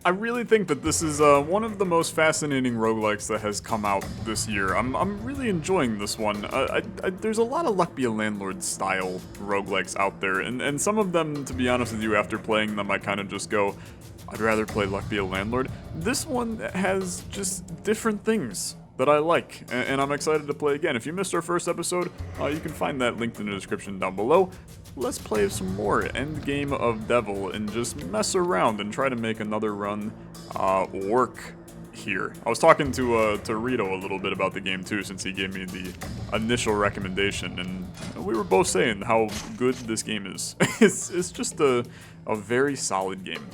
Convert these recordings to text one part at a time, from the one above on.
I really think that this is one of the most fascinating roguelikes that has come out this year. I'm really enjoying this one. There's a lot of Luck Be a Landlord style roguelikes out there, and some of them, to be honest with you, after playing them, I kind of just go, I'd rather play Luck Be a Landlord. This one has just different things that I like, and I'm excited to play again. If you missed our first episode, you can find that linked in the description down below. Let's play some more Endgame of Devil and just mess around and try to make another run work here. I was talking to Rito a little bit about the game too, since he gave me the initial recommendation, and we were both saying how good this game is. It's just a very solid game.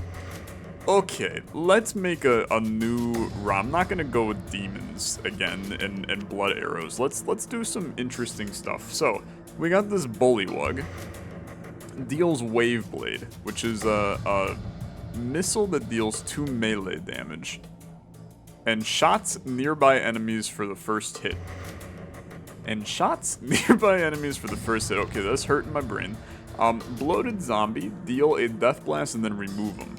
Okay, let's make a new run. I'm not gonna go with demons again and blood arrows. Let's do some interesting stuff. So we got this bullywug. Deals wave blade, which is a missile that deals 2 melee damage and shots nearby enemies for the first hit. And shots nearby enemies for the first hit. Okay, that's hurting my brain. Bloated zombie, deal a death blast and then remove them.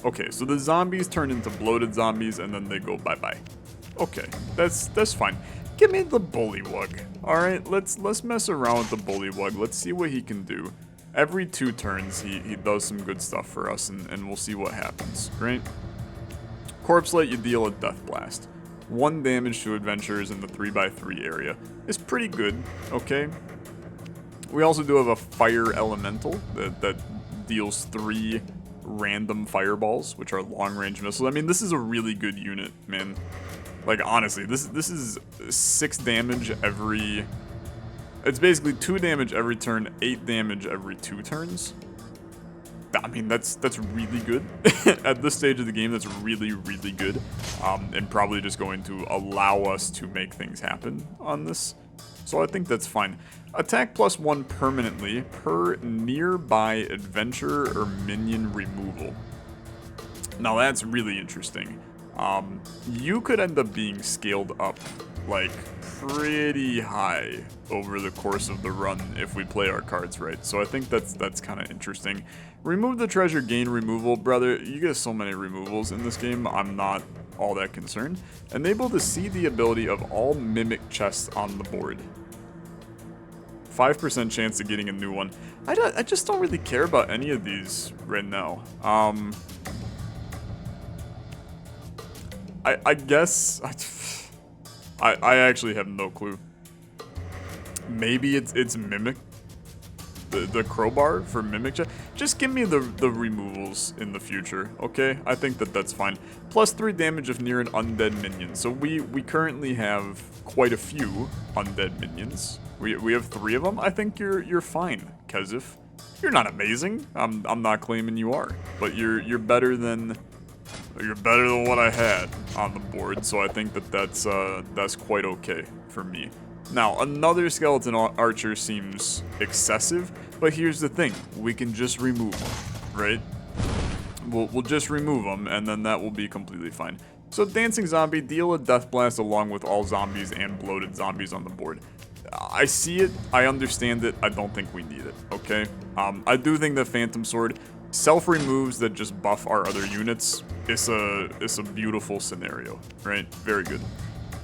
Okay, so the zombies turn into bloated zombies and then they go bye-bye. Okay, that's fine. Give me the bullywug. Alright, let's mess around with the bullywug. Let's see what he can do. Every 2 turns, he does some good stuff for us, and we'll see what happens, right? Corpse Light, you deal a death blast. 1 damage to adventurers in the 3x3 area. It's pretty good, okay? We also do have a fire elemental that deals 3 random fireballs, which are long-range missiles. I mean, this is a really good unit, man. Like, honestly, this is 6 damage every... It's basically 2 damage every turn, 8 damage every 2 turns. I mean, that's really good. At this stage of the game, that's really, really good. And probably just going to allow us to make things happen on this. So I think that's fine. Attack +1 permanently per nearby adventurer or minion removal. Now that's really interesting. You could end up being scaled up, like, pretty high over the course of the run if we play our cards right. So I think that's kind of interesting. Remove the treasure, gain removal. Brother, you get so many removals in this game, I'm not all that concerned. Enable to see the ability of all mimic chests on the board. 5% chance of getting a new one. I just don't really care about any of these right now. I guess... I actually have no clue. Maybe it's Mimic. The crowbar for Mimic. Just give me the removals in the future, okay? I think that's fine. +3 damage if near an undead minion. So we currently have quite a few undead minions. We have 3 of them. I think you're fine, Kezif. You're not amazing. I'm not claiming you are, but you're better than... You're better than what I had on the board, so I think that's quite okay for me. Now, another skeleton archer seems excessive, but here's the thing: we can just remove them, right? We'll just remove them, and then that will be completely fine. So, dancing zombie, deal a death blast along with all zombies and bloated zombies on the board. I see it, I understand it, I don't think we need it, okay? I do think that Phantom Sword self-removes that just buff our other units. It's a beautiful scenario, right? Very good.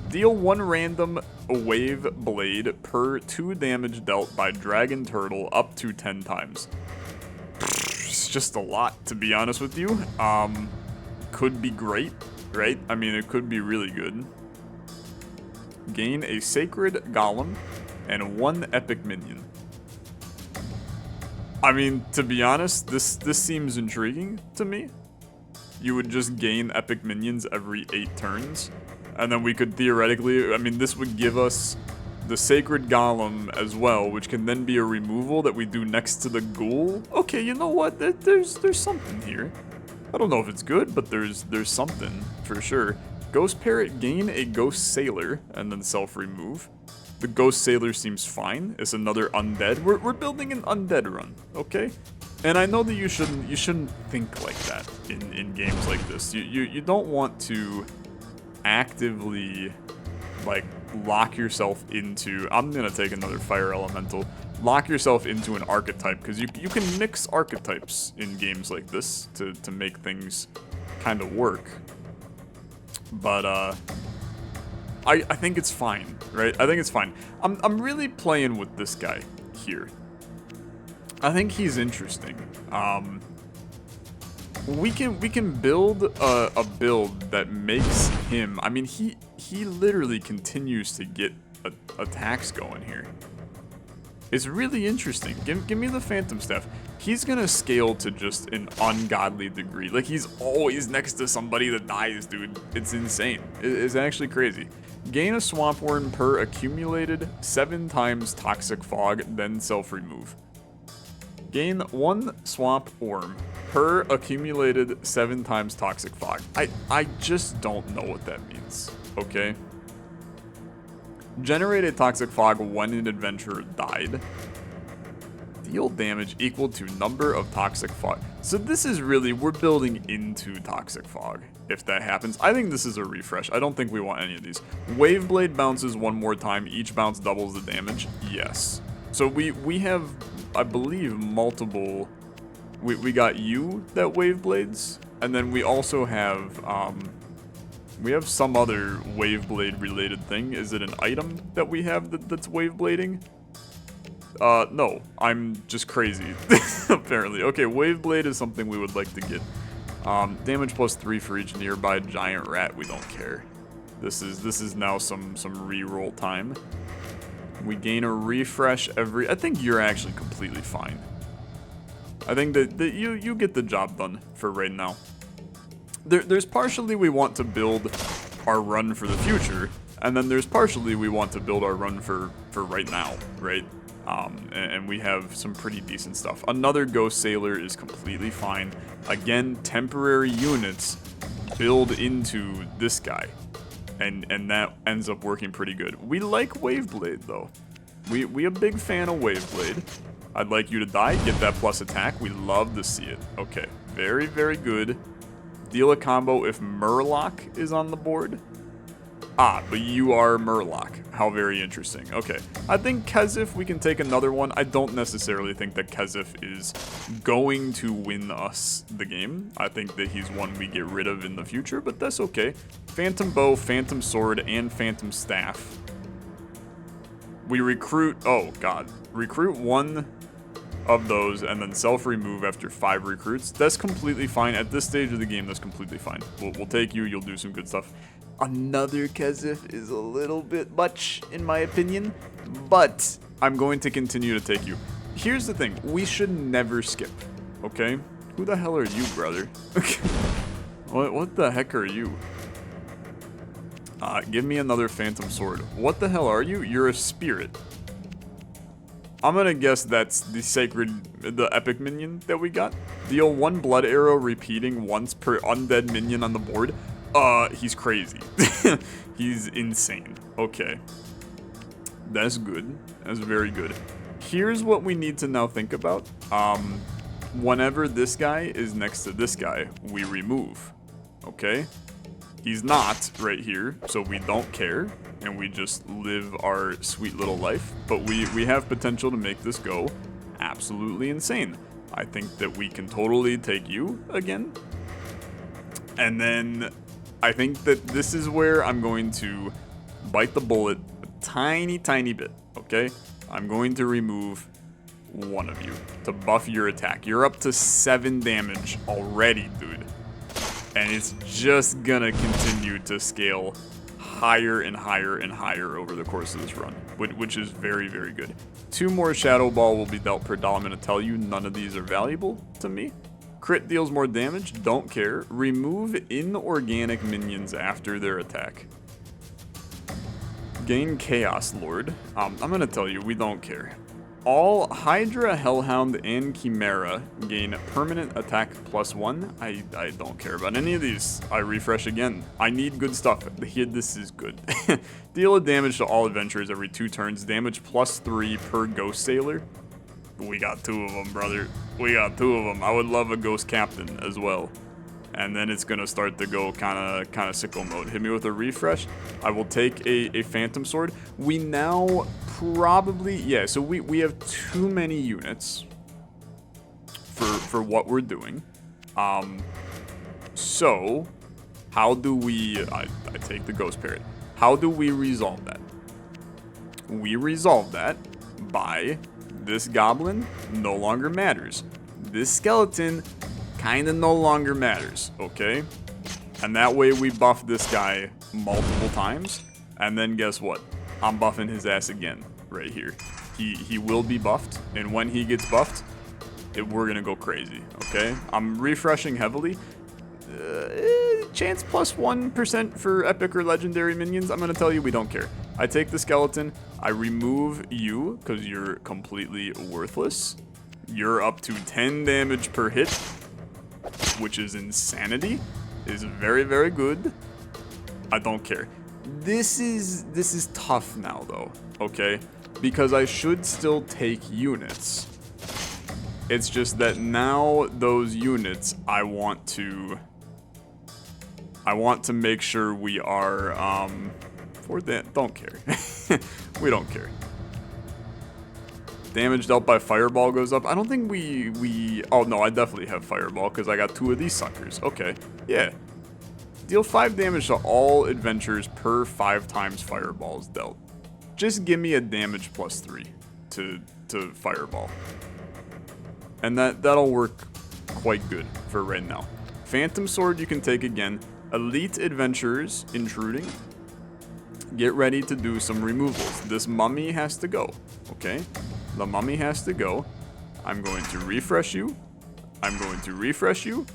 Deal 1 random wave blade per 2 damage dealt by dragon turtle up to 10 times. It's just a lot, to be honest with you. Could be great, right? I mean, it could be really good. Gain a sacred golem and 1 epic minion. I mean, to be honest, this seems intriguing to me. You would just gain epic minions every 8 turns, and then we could theoretically, I mean, this would give us the Sacred Golem as well, which can then be a removal that we do next to the Ghoul. Okay, you know what? There's something here. I don't know if it's good, but there's something for sure. Ghost Parrot, gain a Ghost Sailor, and then self-remove. The Ghost Sailor seems fine. It's another undead. We're building an undead run, okay? And I know that you shouldn't think like that in games like this. You don't want to actively, like, lock yourself into... I'm gonna take another fire elemental. Lock yourself into an archetype, because you can mix archetypes in games like this to make things kind of work. But I think it's fine, right? I think it's fine. I'm really playing with this guy here. I think he's interesting. We can build a build that makes him. I mean, he literally continues to get attacks going here. It's really interesting. Give me the Phantom Staff. He's gonna scale to just an ungodly degree. Like, he's always next to somebody that dies, dude. It's insane. It's actually crazy. Gain a Swamp Worm per accumulated 7 times Toxic Fog, then self-remove. Gain 1 Swamp Worm per accumulated 7 times Toxic Fog. I just don't know what that means, okay? Generate a Toxic Fog when an adventurer died. Deal damage equal to number of Toxic Fog. So this is really, we're building into Toxic Fog, if that happens. I think this is a refresh. I don't think we want any of these. Wave Blade bounces 1 more time. Each bounce doubles the damage. Yes. So we have, I believe, multiple... We got you that Wave Blades, and then we also have... we have some other Wave Blade related thing. Is it an item that we have that's Wave Blading? No, I'm just crazy, apparently. Okay, Wave Blade is something we would like to get. Damage plus 3 for each nearby giant rat, we don't care. This is now some reroll time. We gain a refresh every... I think you're actually completely fine. I think that you get the job done for right now. There's partially we want to build our run for the future, and then there's partially we want to build our run for right now, right? And we have some pretty decent stuff. Another Ghost Sailor is completely fine. Again, temporary units build into this guy, and that ends up working pretty good. We like Wave Blade though. We a big fan of Wave Blade. I'd like you to die, get that plus attack. We love to see it. Okay, very, very good. Deal a combo if Murloc is on the board. Ah, but you are Murloc. How very interesting. Okay, I think Kezif, we can take another one. I don't necessarily think that Kezif is going to win us the game. I think that he's one we get rid of in the future, but that's okay. Phantom Bow, Phantom Sword, and Phantom Staff. We recruit, oh god, recruit 1 of those and then self-remove after 5 recruits. That's completely fine. At this stage of the game, that's completely fine. We'll take you, you'll do some good stuff. Another Kezif is a little bit much, in my opinion, but I'm going to continue to take you. Here's the thing, we should never skip, okay? Who the hell are you, brother? What the heck are you? Give me another Phantom Sword. What the hell are you? You're a spirit. I'm gonna guess that's the epic minion that we got. Deal 1 blood arrow repeating once per undead minion on the board. He's crazy. He's insane. Okay. That's good. That's very good. Here's what we need to now think about. Whenever this guy is next to this guy, we remove. Okay? He's not right here, so we don't care, and we just live our sweet little life. But we have potential to make this go absolutely insane. I think that we can totally take you again. And then I think that this is where I'm going to bite the bullet a tiny, tiny bit, okay? I'm going to remove 1 of you to buff your attack. You're up to 7 damage already, dude. And it's just gonna continue to scale higher and higher and higher over the course of this run, which is very, very good. 2 more Shadow Ball will be dealt per doll. I'm gonna tell you, none of these are valuable to me. Crit deals more damage, don't care. Remove inorganic minions after their attack. Gain Chaos Lord. I'm gonna tell you, we don't care. All Hydra, Hellhound, and Chimera gain permanent attack +1. I don't care about any of these. I refresh again. I need good stuff. Here, this is good. Deal a damage to all adventurers every 2 turns. Damage +3 per Ghost Sailor. We got 2 of them, brother. We got 2 of them. I would love a Ghost Captain as well. And then it's gonna start to go kind of sicko mode. Hit me with a refresh. I will take a Phantom Sword. We now probably, yeah, so we have too many units for what we're doing. So, how do we... I take the Ghost Parrot. How do we resolve that? We resolve that by this goblin no longer matters. This skeleton kind of no longer matters, okay? And that way we buff this guy multiple times. And then guess what? I'm buffing his ass again right here. He will be buffed. And when he gets buffed, we're going to go crazy, okay? I'm refreshing heavily. Chance plus 1% for epic or legendary minions. I'm going to tell you we don't care. I take the skeleton. I remove you because you're completely worthless. You're up to 10 damage per hit, which is insanity. Is very, very good. I don't care. This is tough now though, okay? Because I should still take units. It's just that now those units I want to make sure we are for that. Don't care. We don't care. Damage dealt by fireball goes up. I don't think we oh no, I definitely have fireball because I got 2 of these suckers. Okay. Yeah. Deal 5 damage to all adventurers per 5 times fireballs dealt. Just give me a damage plus 3 to fireball. And that'll work quite good for right now. Phantom Sword you can take again. Elite adventurers intruding. Get ready to do some removals. This mummy has to go, okay? The mummy has to go. I'm going to refresh you. I'm going to refresh you.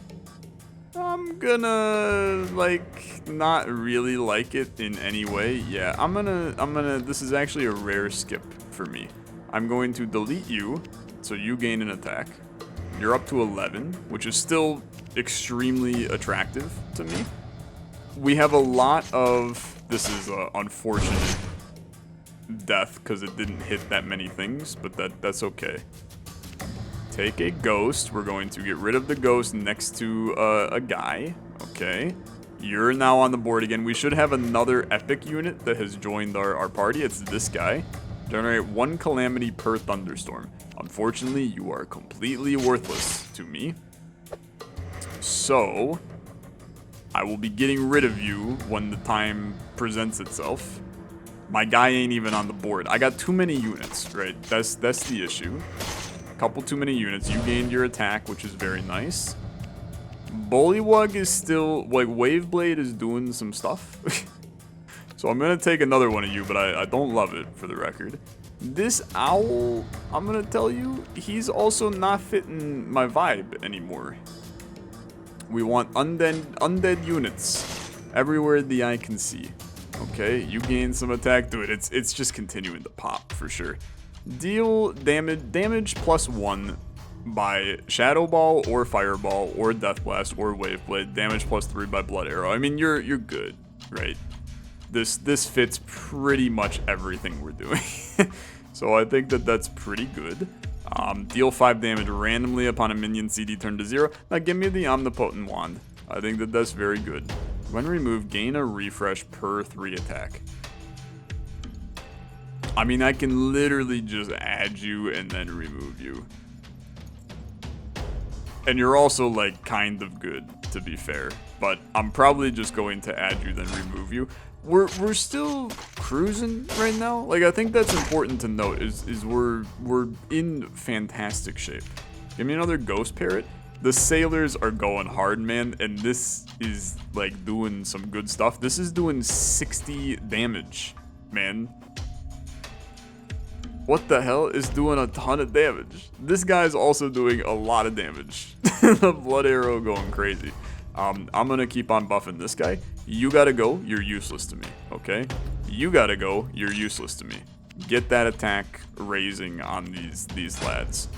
I'm gonna, like, not really like it in any way. Yeah, I'm gonna, this is actually a rare skip for me. I'm going to delete you, so you gain an attack. You're up to 11, which is still extremely attractive to me. We have a lot of, this is an unfortunate death because it didn't hit that many things, but that's okay. Take a ghost. We're going to get rid of the ghost next to a guy. Okay. You're now on the board again. We should have another epic unit that has joined our party. It's this guy. Generate 1 calamity per thunderstorm. Unfortunately, you are completely worthless to me. So, I will be getting rid of you when the time presents itself. My guy ain't even on the board. I got too many units, right? That's the issue. Couple too many units. You gained your attack, which is very nice. Bullywug is still, like, Waveblade is doing some stuff. So I'm going to take another one of you, but I don't love it, for the record. This owl, I'm going to tell you, he's also not fitting my vibe anymore. We want undead units everywhere the eye can see. Okay, you gain some attack. Dude, it's just continuing to pop, for sure. Deal damage plus 1 by Shadow Ball or Fireball or Death Blast or Wave Blade. Damage plus 3 by Blood Arrow. I mean, you're good, right? This fits pretty much everything we're doing. So I think that's pretty good. Deal 5 damage randomly upon a minion CD turned to 0. Now give me the Omnipotent Wand. I think that's very good. When removed, gain a refresh per 3 attack. I mean, I can literally just add you and then remove you. And you're also, like, kind of good, to be fair. But I'm probably just going to add you, then remove you. We're still cruising right now. Like, I think that's important to note, is we're in fantastic shape. Give me another Ghost Parrot. The sailors are going hard, man, and this is, like, doing some good stuff. This is doing 60 damage, man. What the hell is doing a ton of damage? This guy's also doing a lot of damage. The Blood Arrow going crazy. I'm gonna keep on buffing this guy. You gotta go, you're useless to me, okay? You gotta go, you're useless to me. Get that attack raising on these lads.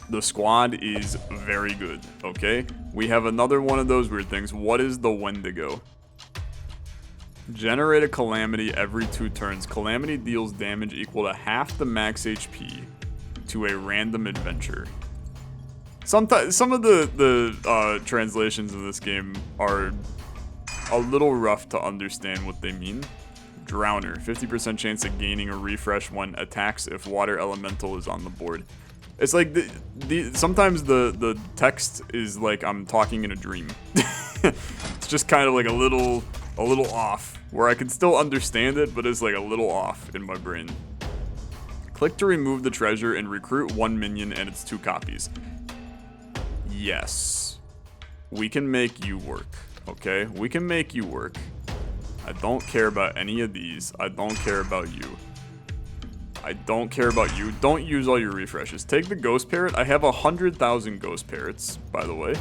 The squad is very good, okay? We have another one of those weird things. What is the Wendigo? Generate a calamity every 2 turns. Calamity deals damage equal to half the max HP to a random adventure. Sometimes some of the translations of this game are a little rough to understand what they mean. Drowner, 50% chance of gaining a refresh when attacks if water elemental is on the board. It's like sometimes the text is like I'm talking in a dream. It's just kind of like a little off, where I can still understand it, but it's like a little off in my brain. Click to remove the treasure and recruit 1 minion and its 2 copies. Yes. We can make you work, okay? We can make you work. I don't care about any of these. I don't care about you. I don't care about you. Don't use all your refreshes. Take the ghost parrot. I have 100,000 ghost parrots, by the way.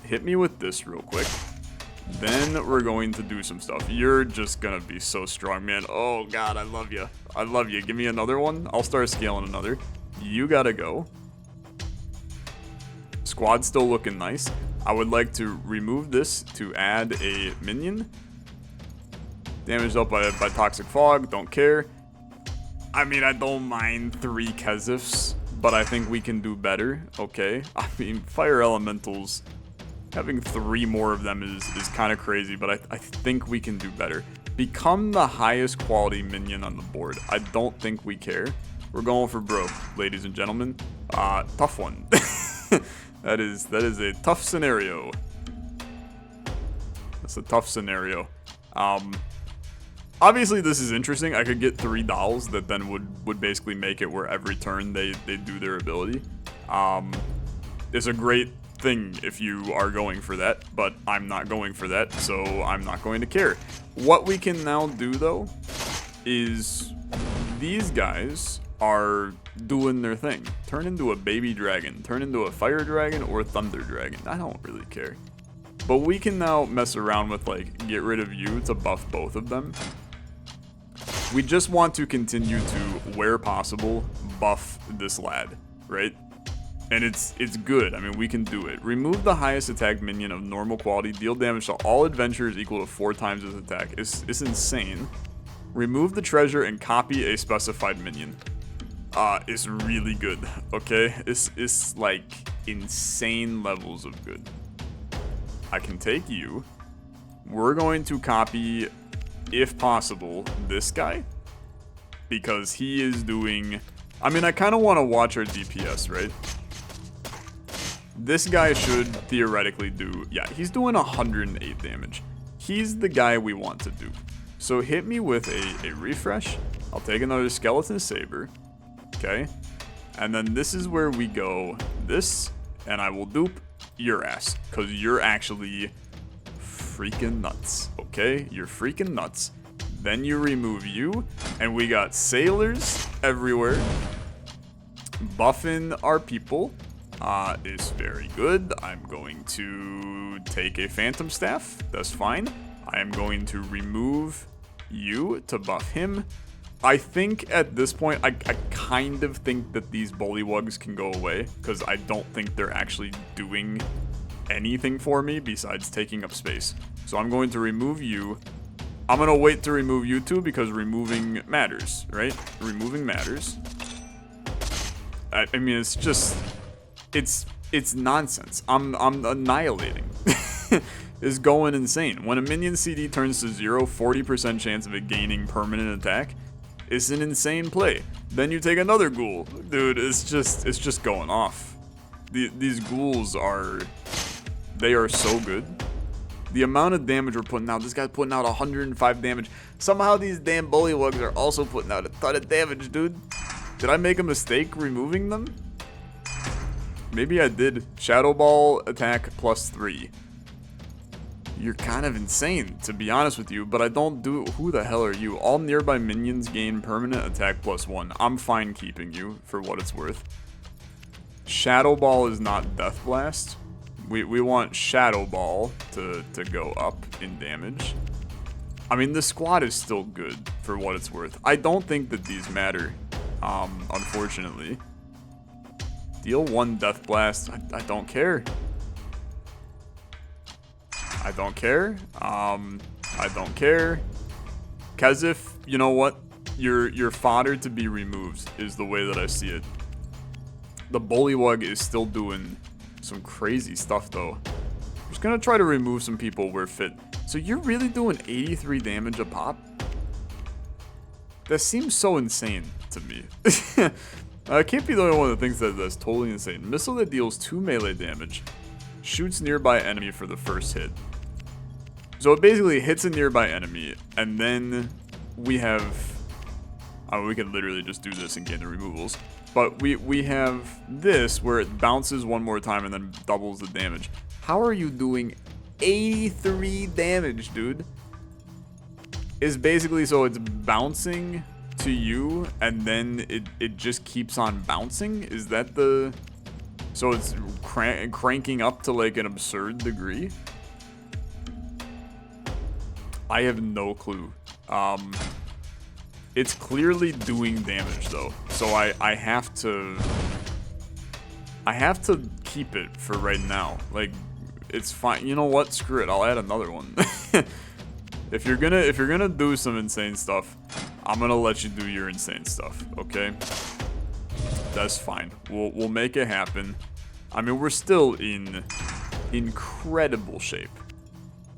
Hit me with this real quick. Then we're going to do some stuff. You're just gonna be so strong, man. Oh god, I love you. I love you. Give me another one. I'll start scaling another. You gotta go. Squad's still looking nice. I would like to remove this to add a minion. Damage up by toxic fog. Don't care. I mean, I don't mind 3 Kezifs, but I think we can do better. Okay. I mean, fire elementals. Having 3 more of them is kind of crazy, but I think we can do better. Become the highest quality minion on the board. I don't think we care. We're going for broke, ladies and gentlemen. Tough one. That is a tough scenario. That's a tough scenario. Obviously, this is interesting. I could get 3 dolls that then would basically make it where every turn they do their ability. It's a great thing if you are going for that, but I'm not going for that, so I'm not going to care. What we can now do, though, is these guys are doing their thing. Turn into a baby dragon, turn into a fire dragon or thunder dragon. I don't really care. But we can now mess around with, like, get rid of you to buff both of them. We just want to continue to, where possible, buff this lad, right? And it's good. I mean, we can do it. Remove the highest attack minion of normal quality. Deal damage to all adventurers equal to 4 times his attack. It's insane. Remove the treasure and copy a specified minion. It's really good, okay? It's like insane levels of good. I can take you. We're going to copy, if possible, this guy. Because he is doing... I mean, I kind of want to watch our DPS, right? This guy should theoretically do... Yeah, he's doing 108 damage. He's the guy we want to do. So hit me with a refresh. I'll take another skeleton saber. Okay. And then this is where we go this. And I will dupe your ass. Because you're actually freaking nuts. Okay? You're freaking nuts. Then you remove you. And we got sailors everywhere. Buffing our people. Is very good. I'm going to take a phantom staff. That's fine. I am going to remove you to buff him. I think at this point, I kind of think that these bullywugs can go away because I don't think they're actually doing anything for me besides taking up space. So I'm going to remove you. I'm going to wait to remove you too because removing matters, right? Removing matters. I mean, it's just... It's nonsense. I'm annihilating. It's going insane. When a minion CD turns to 0, 40% chance of it gaining permanent attack. It's an insane play. Then you take another ghoul. Dude, it's just going off. These ghouls are... They are so good. The amount of damage we're putting out. This guy's putting out 105 damage. Somehow these damn bullywugs are also putting out a ton of damage, dude. Did I make a mistake removing them? Maybe I did. Shadow Ball attack +3. You're kind of insane, to be honest with you, but I don't do... Who the hell are you? All nearby minions gain permanent attack +1. I'm fine keeping you, for what it's worth. Shadow Ball is not Death Blast. We want Shadow Ball to go up in damage. I mean, the squad is still good, for what it's worth. I don't think that these matter, unfortunately. Deal 1 Death Blast. I don't care. I don't care. I don't care. Kezif, you know what? You're fodder to be removed is the way that I see it. The bullywug is still doing some crazy stuff though. I'm just gonna try to remove some people where fit. So you're really doing 83 damage a pop? That seems so insane to me. I can't be the only one that thinks that that's totally insane. Missile that deals 2 melee damage. Shoots nearby enemy for the first hit. So it basically hits a nearby enemy, and then we have... we could literally just do this and gain the removals. But we have this where it bounces one more time and then doubles the damage. How are you doing 83 damage, dude? Is basically, so it's bouncing to you and then it just keeps on bouncing? Is that the... So it's cranking up to like an absurd degree? I have no clue. It's clearly doing damage though, so I have to keep it for right now. Like, it's fine. You know what? Screw it. I'll add another one. If you're gonna do some insane stuff, I'm gonna let you do your insane stuff. Okay? That's fine. We'll make it happen. I mean, we're still in incredible shape.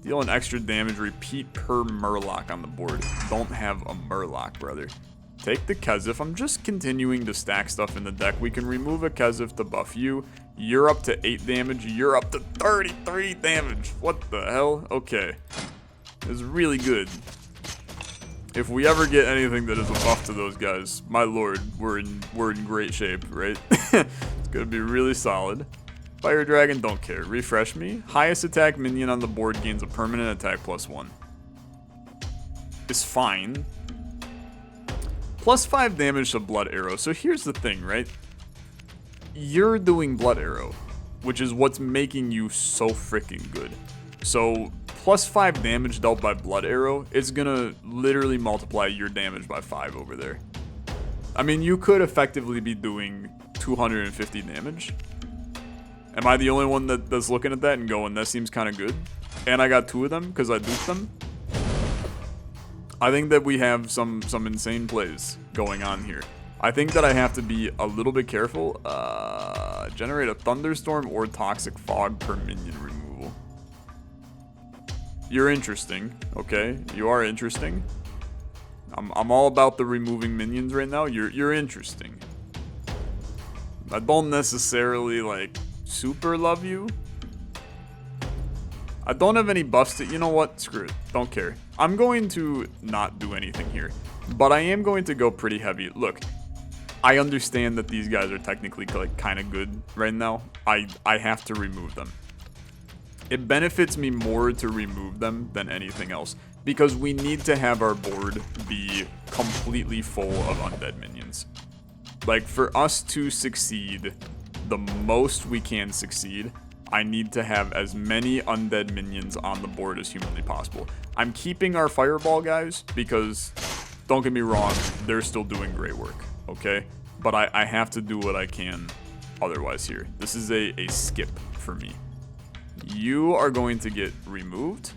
Deal an extra damage, repeat per Murloc on the board. Don't have a Murloc, brother. Take the Kezif. I'm just continuing to stack stuff in the deck. We can remove a Kezif to buff you. You're up to 8 damage. You're up to 33 damage. What the hell? Okay. It's really good. If we ever get anything that is a buff to those guys, my lord, we're in great shape, right? It's gonna be really solid. Fire Dragon, don't care. Refresh me. Highest attack minion on the board gains a permanent attack +1. It's fine. +5 damage to Blood Arrow. So here's the thing, right? You're doing Blood Arrow, which is what's making you so freaking good. So +5 damage dealt by Blood Arrow is gonna literally multiply your damage by 5 over there. I mean, you could effectively be doing 250 damage. Am I the only one that's looking at that and going, that seems kind of good? And I got 2 of them because I duped them? I think that we have some insane plays going on here. I think that I have to be a little bit careful. Generate a Thunderstorm or Toxic Fog per minion removal. You're interesting, okay? You are interesting. I'm all about the removing minions right now. You're interesting. I don't necessarily, like, super love you. I don't have any buffs to... You know what? Screw it. Don't care. I'm going to not do anything here. But I am going to go pretty heavy. Look, I understand that these guys are technically, like, kind of good right now. I have to remove them. It benefits me more to remove them than anything else. Because we need to have our board be completely full of undead minions. Like, for us to succeed... the most we can succeed, I need to have as many undead minions on the board as humanly possible. I'm keeping our fireball guys because, don't get me wrong, they're still doing great work, okay? But I have to do what I can otherwise here. This is a skip for me. You are going to get removed.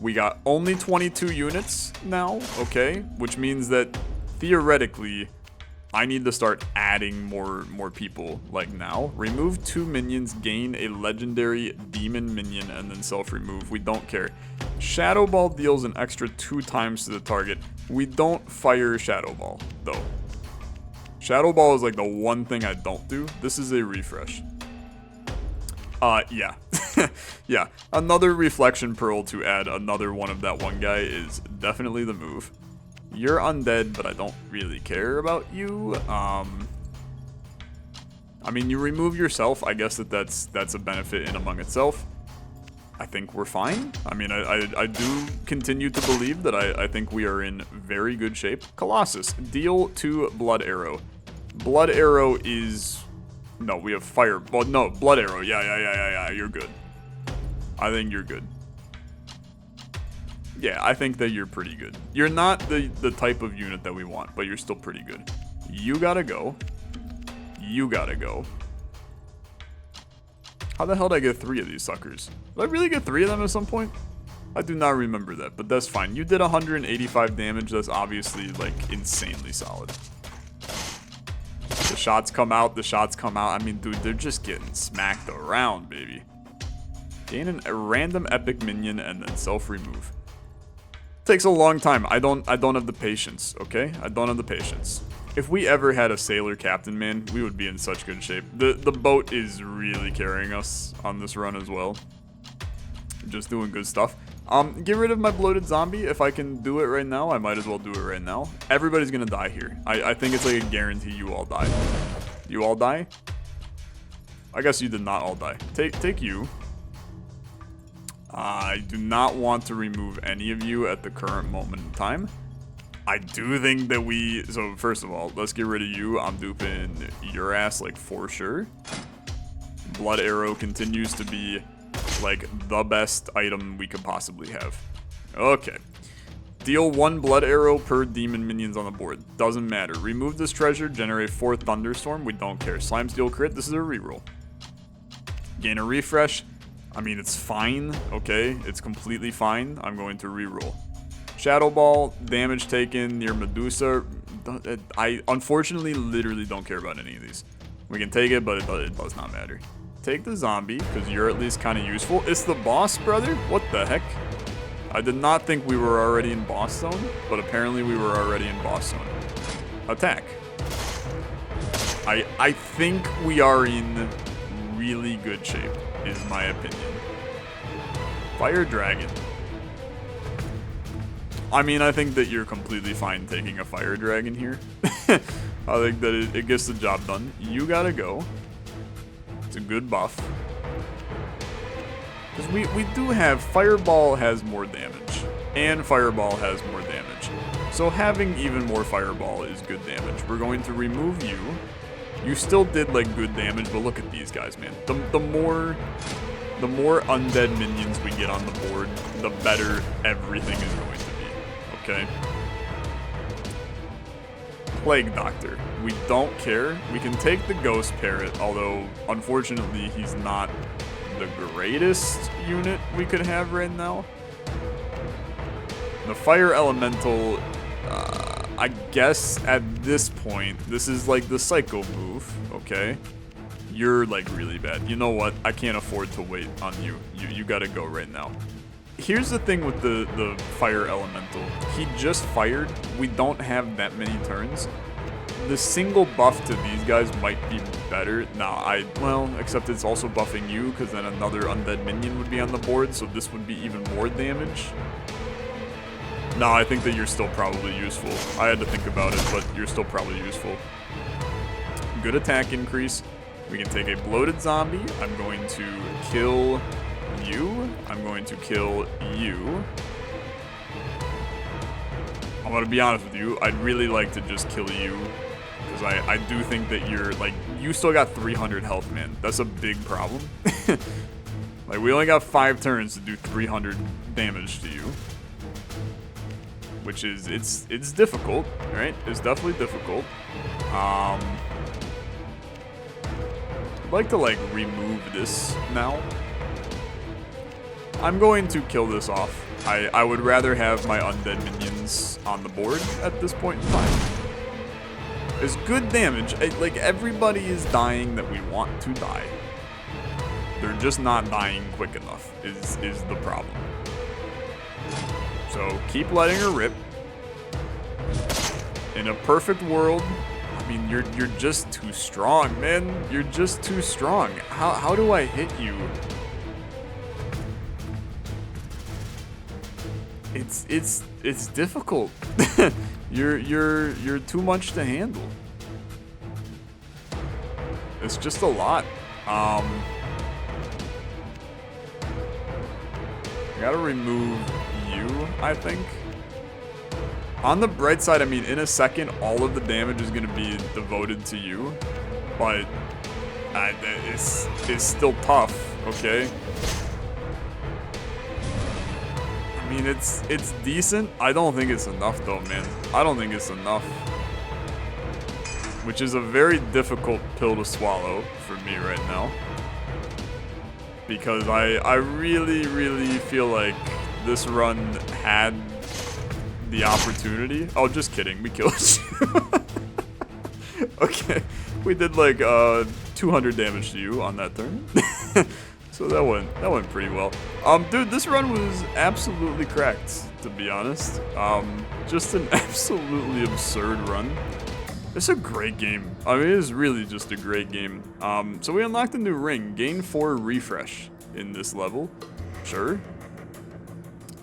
We got only 22 units now, okay? Which means that, theoretically, I need to start adding more people, like now. Remove 2 minions, gain a legendary demon minion, and then self-remove. We don't care. Shadow Ball deals an extra 2 times to the target. We don't fire Shadow Ball, though. Shadow Ball is like the one thing I don't do. This is a refresh. Yeah. Yeah. Another Reflection Pearl to add another one of that one guy is definitely the move. You're undead, but I don't really care about you. I mean, you remove yourself. I guess that's a benefit in among itself. I think we're fine. I mean, I do continue to believe that I think we are in very good shape. Colossus, deal 2 Blood Arrow. Blood Arrow is... No, we have Fire... Well, no, Blood Arrow. Yeah, you're good. I think you're good. Yeah, I think that you're pretty good. You're not the type of unit that we want, but you're still pretty good. You gotta go. You gotta go. How the hell did I get 3 of these suckers? Did I really get 3 of them at some point? I do not remember that, but that's fine. You did 185 damage. That's obviously, like, insanely solid. The shots come out. The shots come out. I mean, dude, they're just getting smacked around, baby. Gain a random epic minion and then self-remove. Takes a long time. I don't have the patience, okay? I don't have the patience. If we ever had a sailor captain, man, we would be in such good shape. The boat is really carrying us on this run as well. Just doing good stuff. Get rid of my bloated zombie. If I can do it right now, I might as well do it right now. Everybody's gonna die here. I think it's like a guarantee you all die. You all die? I guess you did not all die. Take you. I do not want to remove any of you at the current moment in time. I do think that so first of all, let's get rid of you. I'm duping your ass, like, for sure. Blood Arrow continues to be, like, the best item we could possibly have. Okay. Deal 1 Blood Arrow per demon minions on the board. Doesn't matter. Remove this treasure, generate 4 Thunderstorm. We don't care. Slime Steel crit, this is a reroll. Gain a refresh. I mean, it's fine, okay? It's completely fine. I'm going to reroll. Shadow Ball, damage taken near Medusa. I unfortunately literally don't care about any of these. We can take it, but it does not matter. Take the zombie, because you're at least kind of useful. It's the boss, brother? What the heck? I did not think we were already in boss zone, but apparently we were already in boss zone. Attack. I think we are in really good shape, is my opinion. Fire Dragon. I mean, I think that you're completely fine taking a Fire Dragon here. I think that it gets the job done. You gotta go. It's a good buff. Because we do have... Fireball has more damage. And Fireball has more damage. So having even more Fireball is good damage. We're going to remove you. You still did, like, good damage, but look at these guys, man. The more undead minions we get on the board, the better everything is going to be. Okay. Plague Doctor. We don't care. We can take the Ghost Parrot, although unfortunately he's not the greatest unit we could have right now. The Fire Elemental, I guess at this point, this is like the Psycho move, okay? You're like really bad. You know what? I can't afford to wait on you. You gotta go right now. Here's the thing with the Fire Elemental. He just fired. We don't have that many turns. The single buff to these guys might be better. Well, except it's also buffing you, because then another undead minion would be on the board, so this would be even more damage. No, I think that you're still probably useful. I had to think about it, but you're still probably useful. Good attack increase. We can take a bloated zombie. I'm going to kill you. I'm going to kill you. I'm going to be honest with you. I'd really like to just kill you. Because I do think that you're, like, you still got 300 health, man. That's a big problem. Like, we only got 5 turns to do 300 damage to you. Which is, it's difficult, right? It's definitely difficult. I'd like to, like, remove this now. I'm going to kill this off. I would rather have my undead minions on the board at this point in time. It's good damage. Like, everybody is dying that we want to die. They're just not dying quick enough, is the problem. So, keep letting her rip. In a perfect world, I mean, you're just too strong, man. You're just too strong. How do I hit you? It's difficult. You're too much to handle. It's just a lot. I gotta remove you, I think. On the bright side, I mean, in a second, all of the damage is gonna be devoted to you, but it's still tough, okay? I mean, it's decent. I don't think it's enough, though, man. I don't think it's enough. Which is a very difficult pill to swallow for me right now. Because I really, really feel like this run had the opportunity. Oh, just kidding. We killed you. Okay. We did like 200 damage to you on that turn. So that went pretty well. Dude, this run was absolutely cracked, to be honest. Just an absolutely absurd run. It's a great game. I mean, it is really just a great game. So we unlocked a new ring. Gain 4 refresh in this level. Sure.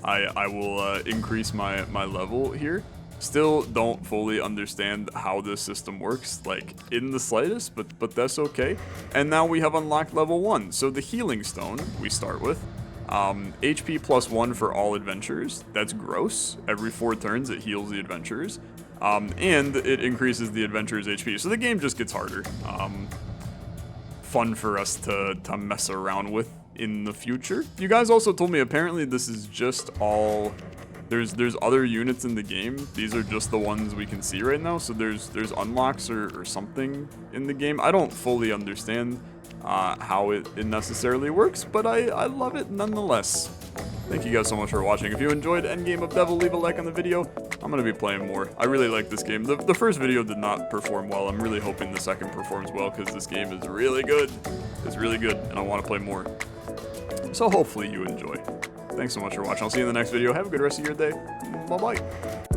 I will increase my level here. Still don't fully understand how this system works, like, in the slightest, but that's okay. And now we have unlocked level 1. So the healing stone we start with. HP +1 for all adventurers. That's gross. Every 4 turns it heals the adventurers. And it increases the adventurer's HP. So the game just gets harder. Fun for us to mess around with in the future. You guys also told me apparently this is just all... There's other units in the game. These are just the ones we can see right now. So there's unlocks or something in the game. I don't fully understand how it necessarily works, but I love it nonetheless. Thank you guys so much for watching. If you enjoyed Endgame of Devil, leave a like on the video. I'm going to be playing more. I really like this game. The first video did not perform well. I'm really hoping the second performs well because this game is really good. It's really good, and I want to play more. So hopefully you enjoy. Thanks so much for watching. I'll see you in the next video. Have a good rest of your day. Bye-bye.